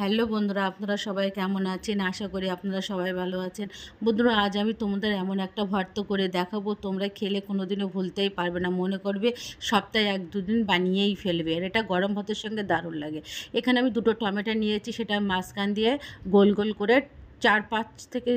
Hello বন্ধুরা, আপনারা সবাই কেমন আছেন? আশা করি আপনারা সবাই ভালো আছেন। বন্ধুরা, আজ আমি তোমাদের এমন একটা ভর্তা করে দেখাবো, তোমরা খেলে কোনোদিনও ভুলতেই পারবে না। মনে করবে সপ্তাহে ১-২ দিন বানিয়েই ফেলবে। আর এটা গরম ভাতের সঙ্গে দারুণ লাগে। এখানে আমি ২টো টমেটো নিয়েছি, সেটা মাঝখান দিয়ে গোল গোল করে ৪-৫ থেকে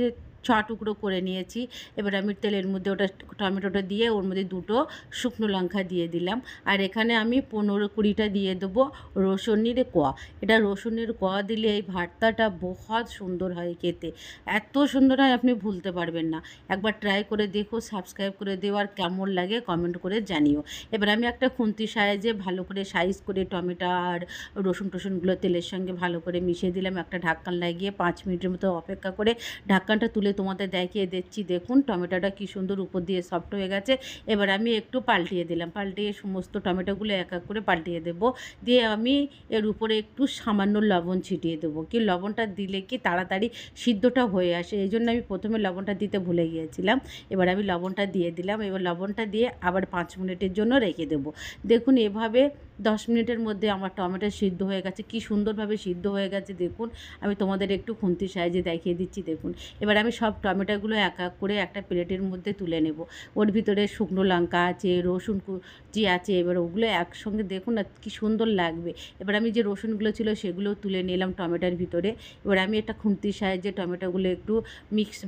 ৬ টুকরো করে নিয়েছি। এবার আমি তেলের মধ্যে ওটা টমেটোটা দিয়ে ওর মধ্যে ২টো শুকনো লঙ্কা দিয়ে দিলাম। আর এখানে আমি ১৫-২০টা দিয়ে দেবো রসুনের কোয়া। এটা রসুনের কোয়া দিলে এই ভর্তাটা বহুত সুন্দর হয় খেতে। এত সুন্দর হয় আপনি ভুলতে পারবেন না। একবার ট্রাই করে দেখো, সাবস্ক্রাইব করে দিও, আর কেমন লাগে কমেন্ট করে জানিও। এবার আমি একটা খুন্তি সাহায্যে ভালো করে সাইজ করে টমেটো আর রসুনগুলো তেলের সঙ্গে ভালো করে মিশিয়ে দিলাম। একটা ঢাকনা লাগিয়ে ৫ মিনিটের মতো অপেক্ষা করে ঢাকনাটা তুলে তোমাদের দেখিয়ে দিচ্ছি। দেখুন টমেটোটা কী সুন্দর উপর দিয়ে সফট হয়ে গেছে। এবার আমি একটু পাল্টিয়ে দিলাম, পাল্টিয়ে সমস্ত টমেটোগুলো এক এক করে পাল্টিয়ে দেবো। দিয়ে আমি এর উপরে একটু সামান্য লবণ ছিটিয়ে দেবো। কি লবণটা দিলে কি তাড়াতাড়ি সিদ্ধটা হয়ে আসে, এই জন্য আমি প্রথমে লবণটা দিতে ভুলে গিয়েছিলাম। এবার আমি লবণটা দিয়ে দিলাম। এবার লবণটা দিয়ে আবার ৫ মিনিটের জন্য রেখে দেবো। দেখুন এভাবে ১০ মিনিটের মধ্যে আমার টমেটো সিদ্ধ হয়ে গেছে। কি সুন্দরভাবে সিদ্ধ হয়ে গেছে দেখুন। আমি তোমাদের একটু খুন্তির সাহায্যে দেখিয়ে দিচ্ছি দেখুন। এবার আমি সব টমেটোগুলো এক এক করে একটা প্লেটের মধ্যে তুলে নেব। ওর ভিতরে শুকনো লঙ্কা আছে, রসুন কুচি আছে, এবার ওগুলো একসঙ্গে দেখুন না কি সুন্দর লাগবে। এবার আমি যে রসুনগুলো ছিল সেগুলোও তুলে নিলাম টমেটোর ভিতরে। এবার আমি একটা খুন্তির সাহায্যে টমেটোগুলো একটু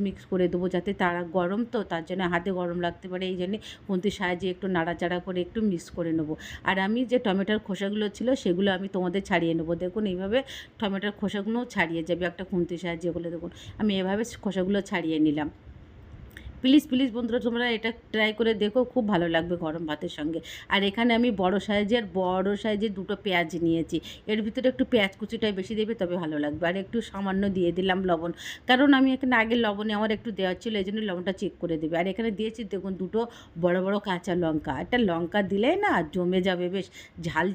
মিক্স করে দেবো, যাতে তারা গরম তো তার জন্য হাতে গরম লাগতে পারে, এই জন্যে খুন্তির সাহায্যে একটু নাড়াচাড়া করে একটু মিক্স করে নেবো। আর আমি যে টমেটোর খোসাগুলো ছিল সেগুলো আমি তোমাদের ছাড়িয়ে নেবো। দেখুন এইভাবে টমেটোর খোসাগুলোও ছাড়িয়ে যাবে একটা খুন্তির সাহায্যে। এগুলো দেখুন আমি এভাবে খোসাগুলো ছাড়িয়ে নিলাম। প্লিজ বন্ধুরা, তোমরা এটা ট্রাই করে দেখো, খুব ভালো লাগবে গরম ভাতের সঙ্গে। আর এখানে আমি বড় সাইজের ২টো পেঁয়াজ নিয়েছি। এর ভিতরে একটু পেঁয়াজ কুচিটাই বেশি দেবে, তবে ভালো লাগবে। আর একটু সামান্য দিয়ে দিলাম লবণ, কারণ আমি এখানে আগে লবণে আমার একটু দেওয়া ছিল, এই জন্য লবণটা চেক করে দেবে। আর এখানে দিয়েছি দেখুন ২টো বড় কাঁচা লঙ্কা। একটা লঙ্কা দিলে না জমে যাবে, বেশ ঝাল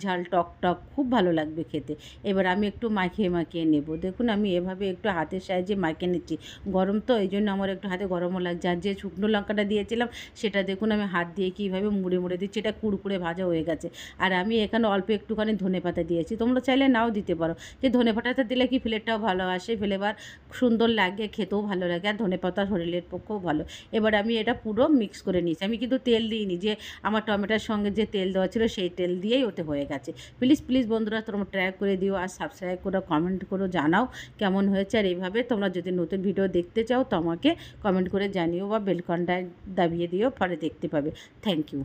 টক খুব ভালো লাগবে খেতে। এবার আমি একটু মাখিয়ে নেব। দেখুন আমি এভাবে একটু হাতের সাহায্যে মাখিয়ে নিচ্ছি। গরম তো এই জন্য আমার একটু হাতে গরমও লাগছে। আর যে শুকনো লঙ্কাটা দিয়েছিলাম সেটা দেখুন আমি হাত দিয়ে কীভাবে মুড়ে দিচ্ছি, এটা কুড়কুড়ে ভাজা হয়ে গেছে। আর আমি এখানে অল্প একটুখানি ধনেপাতা দিয়েছি, তোমরা চাইলে নাও দিতে পারো। যে ধনেপাতাটা দিলে কি ফ্লেভারটাও ভালো আসে, ফ্লেভার সুন্দর লাগে, খেতেও ভালো লাগে, আর ধনেপাতা শরীরের পক্ষেও ভালো। এবার আমি এটা পুরো মিক্স করে নিয়েছি। আমি কিন্তু তেল দিইনি, যে আমার টমেটোর সঙ্গে যে তেল দেওয়া ছিল সেই তেল দিয়েই ওতে হয়ে গেছে। প্লিজ বন্ধুরা, তোমরা ট্রাই করে দিও, আর সাবস্ক্রাইব করো, কমেন্ট করো, জানাও কেমন হয়েছে। আর এইভাবে তোমরা যদি নতুন ভিডিও দেখতে চাও তো আমাকে কমেন্ট করে জানিও, বা বেল ঘন্টায় দাবিয়ে দিও, পরে দেখতে পাবে। Thank you.